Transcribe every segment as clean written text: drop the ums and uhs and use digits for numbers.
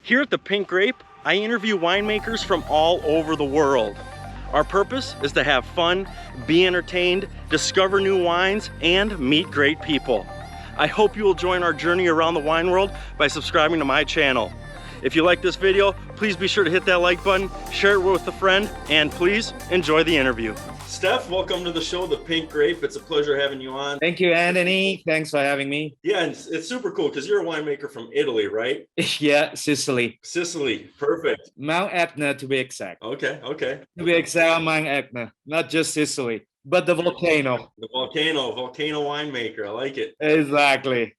Here at the Pink Grape, I interview winemakers from all over the world. Our purpose is to have fun, be entertained, discover new wines, and meet great people. I hope you will join our journey around the wine world by subscribing to my channel. If you like this video, please be sure to hit that like button, share it with a friend, and please enjoy the interview. Steph, welcome to the show, The Pink Grape. It's a pleasure having you on. Thank you, Anthony. Thanks for having me. Yeah, and it's super cool because you're a winemaker from Italy, right? Yeah, Sicily. Sicily, perfect. Mount Etna, to be exact. Okay. To be exact, Mount Etna, not just Sicily, but the volcano. The volcano winemaker. I like it. Exactly.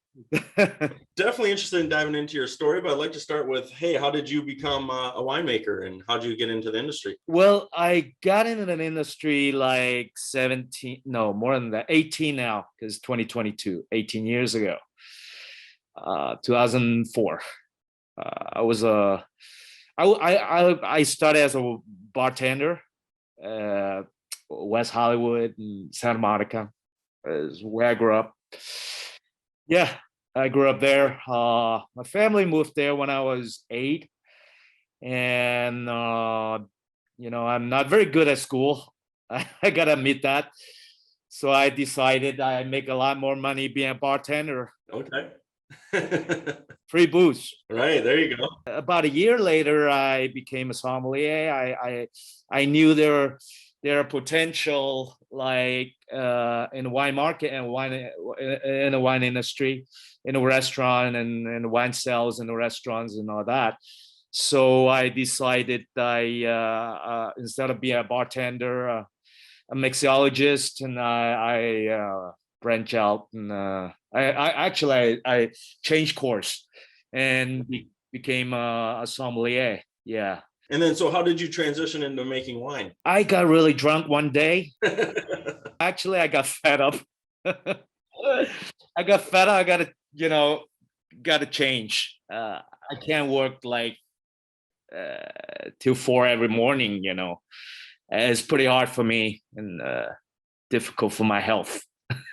Definitely interested in diving into your story, but I'd like to start with, hey, how did you become a winemaker and how did you get into the industry? Well, I got into the industry like 18 now, because 2022, 18 years ago, 2004. I started as a bartender, West Hollywood and Santa Monica is where I grew up. Yeah, I grew up there. My family moved there when I was 8. And, I'm not very good at school. I got to admit that. So I decided I make a lot more money being a bartender. Okay. Free booze. Right, there you go. About a year later, I became a sommelier. I knew there are potential like in the wine market and in the wine industry, in a restaurant and wine sales in the restaurants and all that. So I decided instead of being a bartender, a mixologist, and I branch out and I changed course and became a sommelier. Yeah. And then, so how did you transition into making wine? I got really drunk one day. Actually, I got fed up. I got to change. I can't work like till 4 every morning. It's pretty hard for me and difficult for my health.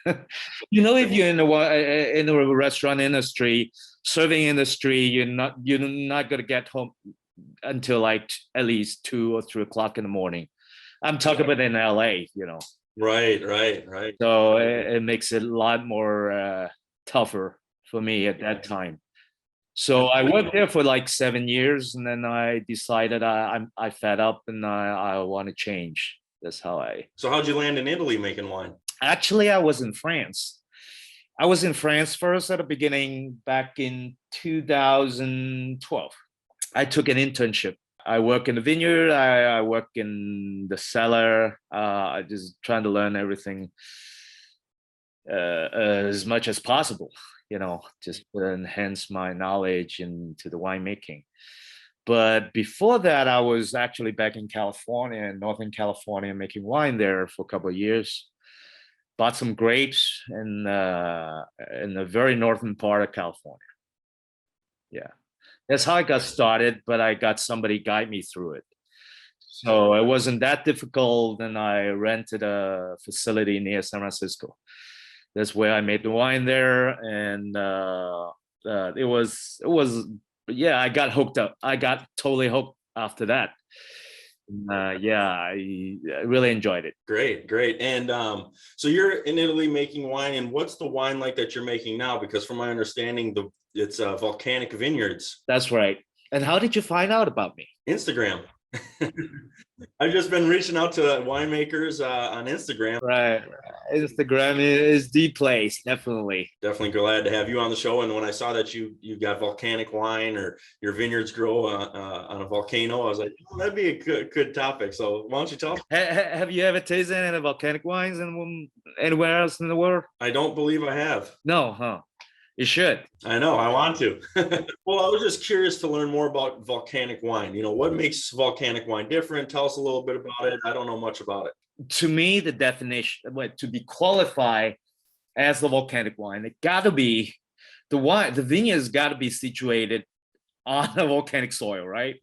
If you're in the restaurant industry, serving industry, you're not gonna get home until like at least 2 or 3 o'clock in the morning. I'm talking about in LA, Right. So it makes it a lot more tougher for me at that time. So I worked there for like 7 years, and then I decided I fed up and I want to change. That's how So how'd you land in Italy making wine? Actually, I was in France. I was in France first at the beginning back in 2012. I took an internship. I work in the vineyard. I work in the cellar. I just trying to learn everything as much as possible, just to enhance my knowledge into the winemaking. But before that, I was actually back in California, in Northern California, making wine there for a couple of years. Bought some grapes in the very northern part of California. Yeah. That's how I got started, but I got somebody guide me through it. So it wasn't that difficult, and I rented a facility near San Francisco. That's where I made the wine there, and it was I got hooked up. I got totally hooked after that. I really enjoyed it. Great. And so you're in Italy making wine, and what's the wine like that you're making now? Because from my understanding, it's volcanic vineyards. That's right. And how did you find out about me? Instagram. I've just been reaching out to winemakers on Instagram. Right. Instagram is the place, definitely. Definitely glad to have you on the show. And when I saw that you got volcanic wine, or your vineyards grow on a volcano, I was like, that'd be a good topic. So why don't you tell? Have you ever tasted any volcanic wines anywhere else in the world? I don't believe I have. No, huh? You should. I know, I want to. Well, I was just curious to learn more about volcanic wine. What makes volcanic wine different? Tell us a little bit about it. I don't know much about it. To me, the definition, to be qualified as the volcanic wine, it got to be the vineyard's got to be situated on a volcanic soil, right?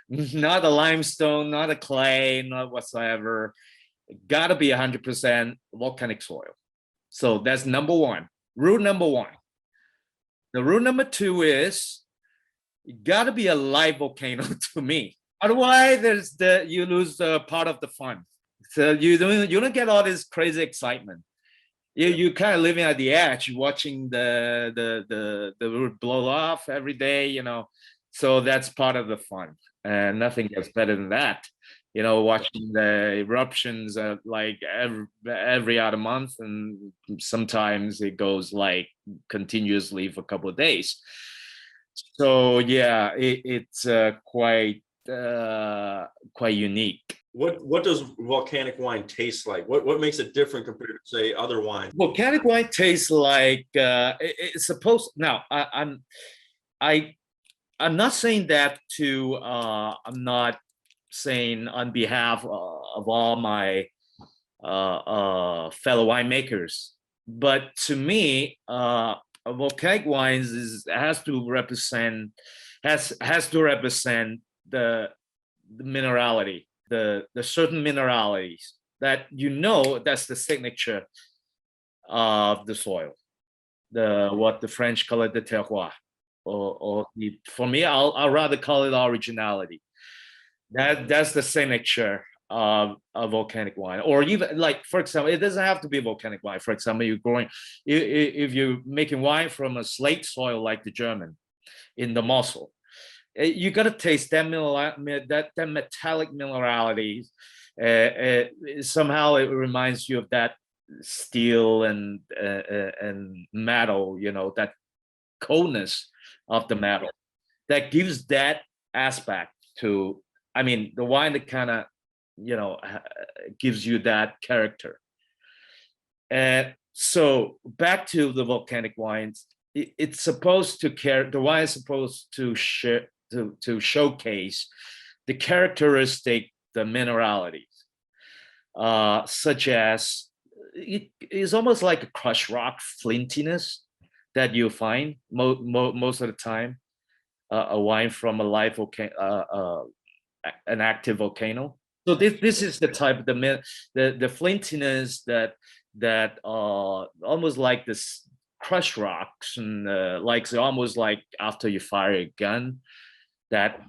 Not a limestone, not a clay, not whatsoever. It got to be 100% volcanic soil. So that's number one, rule number one. The rule number two is it got to be a live volcano to me. Otherwise, you lose part of the fun. So you don't get all this crazy excitement. You kind of living at the edge, watching the root blow off every day, So that's part of the fun, and nothing gets better than that. Watching the eruptions like every other month, and sometimes it goes like continuously for a couple of days. So yeah, it's quite unique. What does volcanic wine taste like? What makes it different compared to, say, other wines? Volcanic wine tastes like it's supposed. Now, I'm not saying that to. I'm not saying on behalf of all my fellow winemakers, but to me, volcanic wines has to represent the minerality, the certain mineralities that that's the signature of the soil, what the French call it, the terroir, or for me, I'll rather call it originality. That's the signature of a volcanic wine, or even like, for example, it doesn't have to be volcanic wine. For example, if you're making wine from a slate soil like the German in the Mosel, you got to taste that metallic minerality. Somehow it reminds you of that steel and metal, that coldness of the metal that gives that aspect to, the wine that kind of, gives you that character. And so back to the volcanic wines, it's supposed to the wine is supposed to showcase the characteristic, the mineralities, such as it is almost like a crushed rock flintiness that you find most of the time. A wine from a live volcano, an active volcano. So this is the type of the flintiness that almost like this crushed rocks, and almost like after you fire a gun, that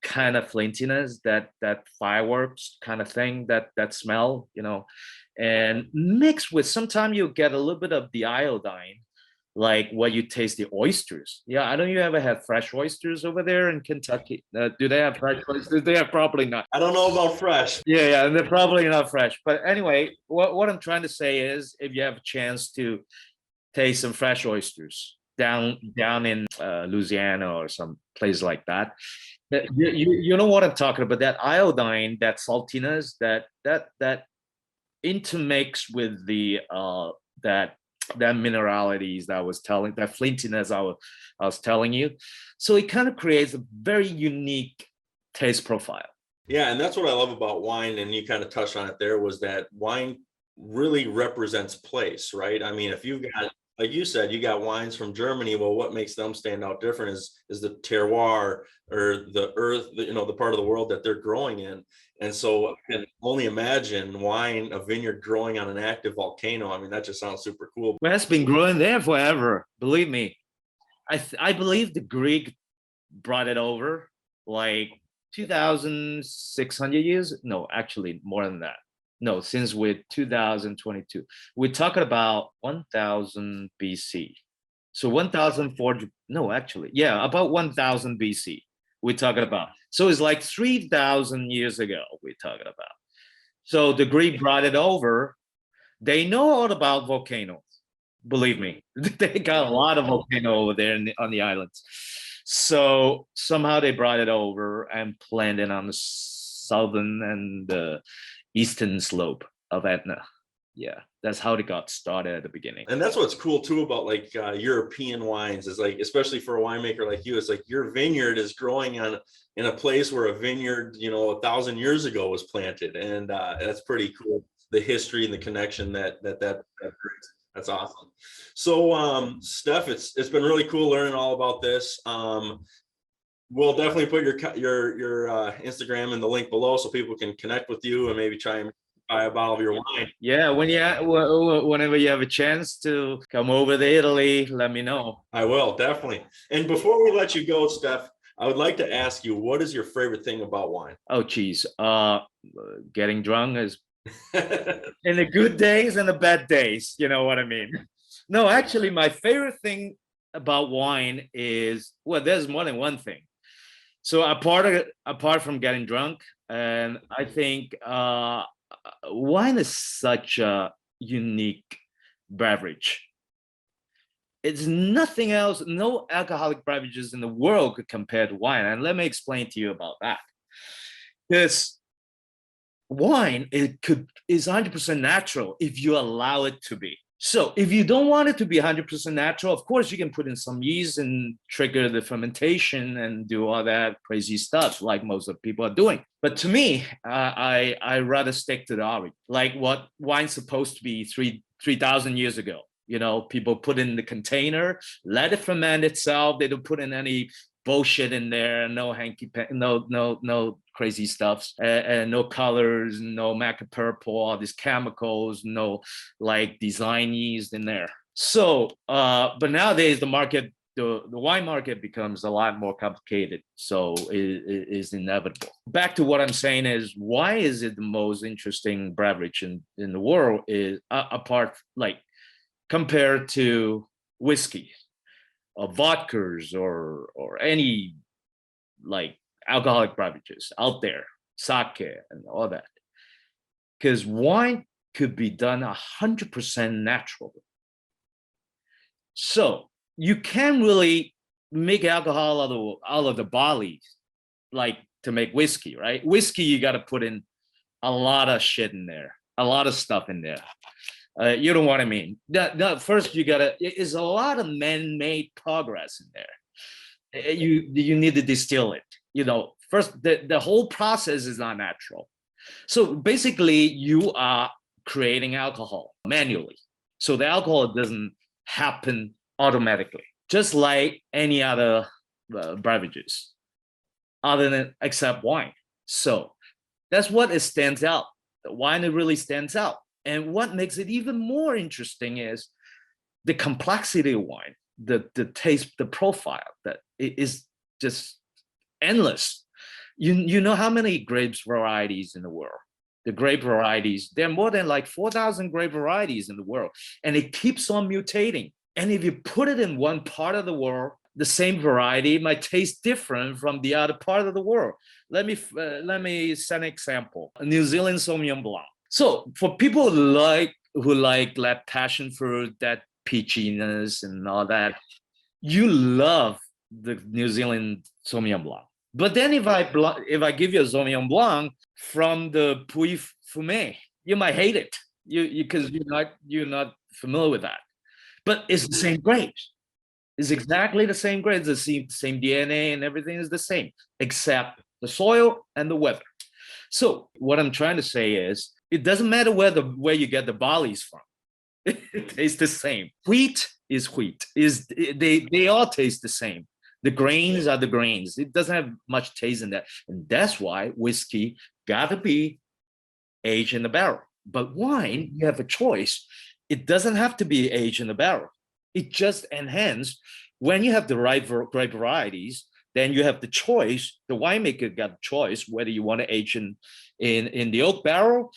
kind of flintiness, that fireworks kind of thing, that smell, and mixed with, sometimes you get a little bit of the iodine, like what you taste the oysters. Yeah, I don't know, you ever had fresh oysters over there in Kentucky? Do they have fresh oysters? They have probably not. I don't know about fresh. Yeah, they're probably not fresh. But anyway, what I'm trying to say is, if you have a chance to taste some fresh oysters down in Louisiana or some place like that, you know what I'm talking about. That iodine, that saltiness, that intermix with the that mineralities that I was telling, that flintiness I was telling you. So it kind of creates a very unique taste profile. Yeah, and that's what I love about wine, and you kind of touched on it there, was that wine really represents place, right? If you've got, like you said, you got wines from Germany, well, what makes them stand out different is the terroir, or the earth, the part of the world that they're growing in. And so I can only imagine a vineyard growing on an active volcano. That just sounds super cool. Well, it's been growing there forever, believe me. I believe the Greek brought it over like 2,600 years. No, actually more than that. No, since we're 2022, we're talking about 1,000 BC. So 1,400, no, actually, yeah, about 1,000 BC we're talking about. So it's like 3,000 years ago we're talking about. So the Greek brought it over. They know all about volcanoes, believe me. They got a lot of volcano over there on the islands. So somehow they brought it over and planted on the southern and the eastern slope of Etna. Yeah, that's how they got started at the beginning. And that's what's cool too about like European wines, is like, especially for a winemaker like you, it's like your vineyard is growing in a place where a vineyard 1,000 years ago was planted, and that's pretty cool, the history and the connection that brings. That's awesome. So Steph, it's been really cool learning all about this. We'll definitely put your Instagram in the link below so people can connect with you and maybe try and buy a bottle of your wine. Yeah, whenever you have a chance to come over to Italy, let me know. I will, definitely. And before we let you go, Steph, I would like to ask you, what is your favorite thing about wine? Oh, geez. Getting drunk is in the good days and the bad days. You know what I mean? No, actually, my favorite thing about wine is, well, there's more than one thing. So apart from getting drunk, and I think wine is such a unique beverage. It's nothing else, no alcoholic beverages in the world could compare to wine. And let me explain to you about that. Because wine is 100% natural if you allow it to be. So if you don't want it to be 100% natural, of course you can put in some yeast and trigger the fermentation and do all that crazy stuff like most of people are doing. But to me, I rather stick to the origin, like what wine's supposed to be 3,000 years ago. You know, people put in the container, let it ferment itself. They don't put in any bullshit in there, no no crazy stuff, and no colors, no maca purple, all these chemicals, no like design yeast in there. So, but nowadays the market, the wine market becomes a lot more complicated. So it is inevitable. Back to what I'm saying is, why is it the most interesting beverage in the world? Is apart like compared to whiskey, vodkas, or any like alcoholic beverages out there, sake and all that. Because wine could be done 100% naturally. So you can't really make alcohol out of the barley like to make whiskey, right? Whiskey, you got to put in a lot of shit in there, a lot of stuff in there. You know what I mean? First, you gotta. It's a lot of man-made progress in there. You need to distill it. You know, first the whole process is not natural. So basically, you are creating alcohol manually. So the alcohol doesn't happen automatically, just like any other beverages, other than except wine. So that's what it stands out. The wine, it really stands out. And what makes it even more interesting is the complexity of wine, the taste, the profile that it is just endless. You know how many grapes varieties in the world? The grape varieties, there are more than like 4,000 grape varieties in the world, and it keeps on mutating. And if you put it in one part of the world, the same variety might taste different from the other part of the world. Let me set an example. New Zealand Sauvignon Blanc. So for people who like that passion fruit, that peachiness and all that, you love the New Zealand Sauvignon Blanc. But then if I give you a Sauvignon Blanc from the Puy Fumé, you might hate it, because you're not familiar with that. But it's the same grapes. It's exactly the same grapes. The same DNA and everything is the same, except the soil and the weather. So what I'm trying to say is, it doesn't matter where you get the barleys from. It tastes the same. Wheat is wheat. They all taste the same. The grains are the grains. It doesn't have much taste in that. And that's why whiskey gotta be aged in the barrel. But wine, you have a choice. It doesn't have to be aged in the barrel. It just enhances. When you have the right grape varieties, then you have the choice. The winemaker got the choice whether you want to age in the oak barrel,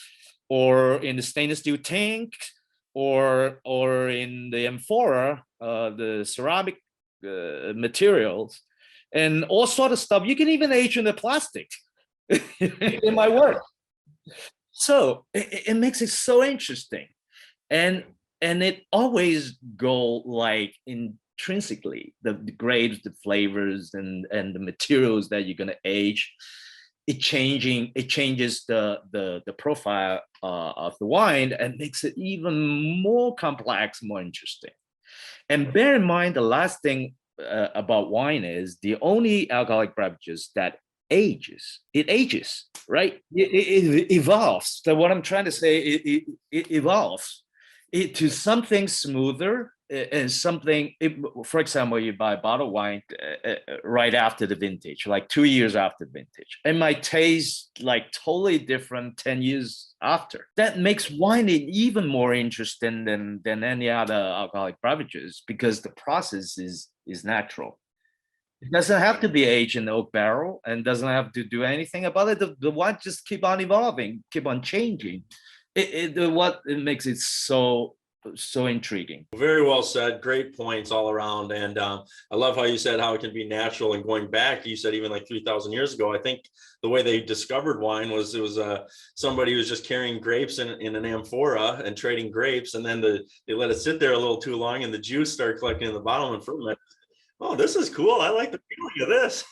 or in the stainless steel tank, or in the amphora, the ceramic materials, and all sort of stuff. You can even age in the plastic. It might work. So it makes it so interesting, and it always go like intrinsically, the grapes, the flavors, and the materials that you're gonna age. It changes the profile of the wine and makes it even more complex, more interesting. And bear in mind, the last thing about wine is the only alcoholic beverages that ages. It ages, right? It evolves. So what I'm trying to say, it evolves to something smoother, is something, for example, you buy bottled wine right after the vintage, like 2 years after vintage. It might taste like totally different 10 years after. That makes wine even more interesting than any other alcoholic beverages, because the process is natural. It doesn't have to be aged in oak barrel and doesn't have to do anything about it. The wine just keep on evolving, keep on changing. What it makes it so intriguing. Very well said. Great points all around. And I love how you said how it can be natural. And going back, you said even like 3,000 years ago, I think the way they discovered wine was it was somebody who was just carrying grapes in an amphora and trading grapes. And then they let it sit there a little too long and the juice started collecting in the bottom and ferment. Oh, this is cool. I like the feeling of this.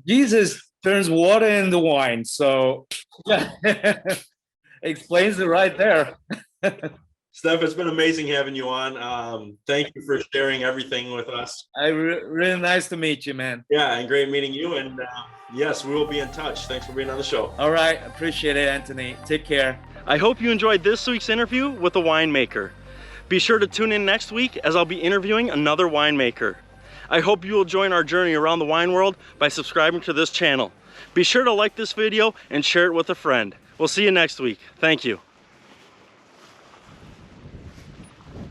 Jesus turns water into wine. So yeah, explains it right there. Steph, it's been amazing having you on. Thank you for sharing everything with us. Really nice to meet you, man. Yeah, and great meeting you. And yes, we will be in touch. Thanks for being on the show. All right. Appreciate it, Anthony. Take care. I hope you enjoyed this week's interview with a winemaker. Be sure to tune in next week as I'll be interviewing another winemaker. I hope you will join our journey around the wine world by subscribing to this channel. Be sure to like this video and share it with a friend. We'll see you next week. Thank you.